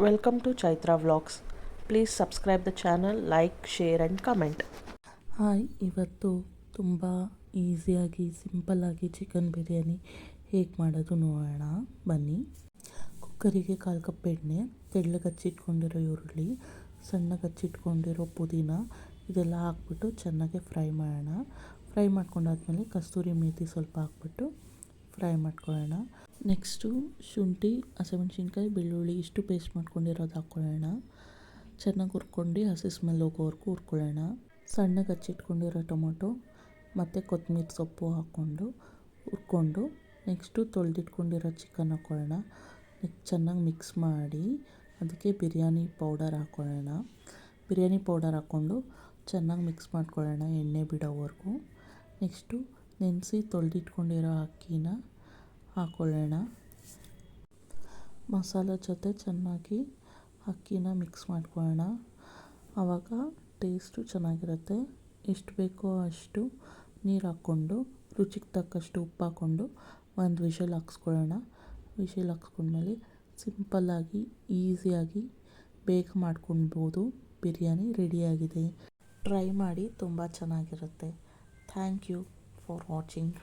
Welcome to Chaitra Vlogs. Please subscribe the channel, like, share and comment. Hi, ಇವತ್ತು ತುಂಬ ಈಸಿಯಾಗಿ ಸಿಂಪಲ್ಲಾಗಿ chicken biryani ಹೇಗೆ ಮಾಡೋದು ನೋಡೋಣ ಬನ್ನಿ. ಕುಕ್ಕರಿಗೆ 1/4 ಕಪ್ ಎಣ್ಣೆ, ತೆಳ್ಳಗೆ ಹಚ್ಚಿಟ್ಕೊಂಡಿರೋ ಈರುಳ್ಳಿ, ಸಣ್ಣಗೆ ಹಚ್ಚಿಟ್ಕೊಂಡಿರೋ ಪುದೀನ ಇದೆಲ್ಲ ಹಾಕ್ಬಿಟ್ಟು ಚೆನ್ನಾಗಿ ಫ್ರೈ ಮಾಡೋಣ. ಫ್ರೈ ಮಾಡ್ಕೊಂಡಾದ್ಮೇಲೆ ಕಸ್ತೂರಿ ಮೇಥಿ ಸ್ವಲ್ಪ ಹಾಕ್ಬಿಟ್ಟು ಫ್ರೈ ಮಾಡ್ಕೊಳ್ಳೋಣ. ನೆಕ್ಸ್ಟು ಶುಂಠಿ, ಹಸಿಮೆಣ್ಸಿನ್ಕಾಯಿ, ಬೆಳ್ಳುಳ್ಳಿ ಇಷ್ಟು ಪೇಸ್ಟ್ ಮಾಡ್ಕೊಂಡಿರೋದು ಹಾಕ್ಕೊಳ್ಳೋಣ. ಚೆನ್ನಾಗಿ ಹುರ್ಕೊಂಡು ಹಸಿ ಸ್ಮೆಲ್ ಹೋಗೋವರೆಗೂ ಹುರ್ಕೊಳ್ಳೋಣ. ಸಣ್ಣಗೆ ಹಚ್ಚಿಟ್ಕೊಂಡಿರೋ ಟೊಮೊಟೊ ಮತ್ತು ಕೊತ್ತಂಬರಿ ಸೊಪ್ಪು ಹಾಕ್ಕೊಂಡು ಹುರ್ಕೊಂಡು ನೆಕ್ಸ್ಟು ತೊಳೆದಿಟ್ಕೊಂಡಿರೋ ಚಿಕನ್ ಹಾಕ್ಕೊಳ್ಳೋಣ. ಚೆನ್ನಾಗಿ ಮಿಕ್ಸ್ ಮಾಡಿ ಅದಕ್ಕೆ ಬಿರಿಯಾನಿ ಪೌಡರ್ ಹಾಕ್ಕೊಳ್ಳೋಣ. ಬಿರಿಯಾನಿ ಪೌಡರ್ ಹಾಕ್ಕೊಂಡು ಚೆನ್ನಾಗಿ ಮಿಕ್ಸ್ ಮಾಡ್ಕೊಳ್ಳೋಣ ಎಣ್ಣೆ ಬಿಡೋವರೆಗೂ. ನೆಕ್ಸ್ಟು ನೆನೆಸಿ ತೊಳೆದಿಟ್ಕೊಂಡಿರೋ ಅಕ್ಕಿನ ಹಾಕ್ಕೊಳ್ಳೋಣ. ಮಸಾಲೆ ಜೊತೆ ಚೆನ್ನಾಗಿ ಅಕ್ಕಿನ ಮಿಕ್ಸ್ ಮಾಡ್ಕೊಳ್ಳೋಣ. ಆವಾಗ ಟೇಸ್ಟು ಚೆನ್ನಾಗಿರುತ್ತೆ. ಎಷ್ಟು ಬೇಕೋ ಅಷ್ಟು ನೀರು ಹಾಕ್ಕೊಂಡು ರುಚಿಗೆ ತಕ್ಕಷ್ಟು ಉಪ್ಪು ಹಾಕ್ಕೊಂಡು ಒಂದು ವಿಷಲ್ ಹಾಕ್ಸ್ಕೊಳ್ಳೋಣ. ವಿಷಲ್ ಹಾಕ್ಸ್ಕೊಂಡ್ಮೇಲೆ ಸಿಂಪಲ್ಲಾಗಿ ಈಸಿಯಾಗಿ ಬೇಗ ಮಾಡ್ಕೊಳ್ಬೋದು. ಬಿರಿಯಾನಿ ರೆಡಿಯಾಗಿದೆ. ಟ್ರೈ ಮಾಡಿ, ತುಂಬ ಚೆನ್ನಾಗಿರುತ್ತೆ. Thank you for watching.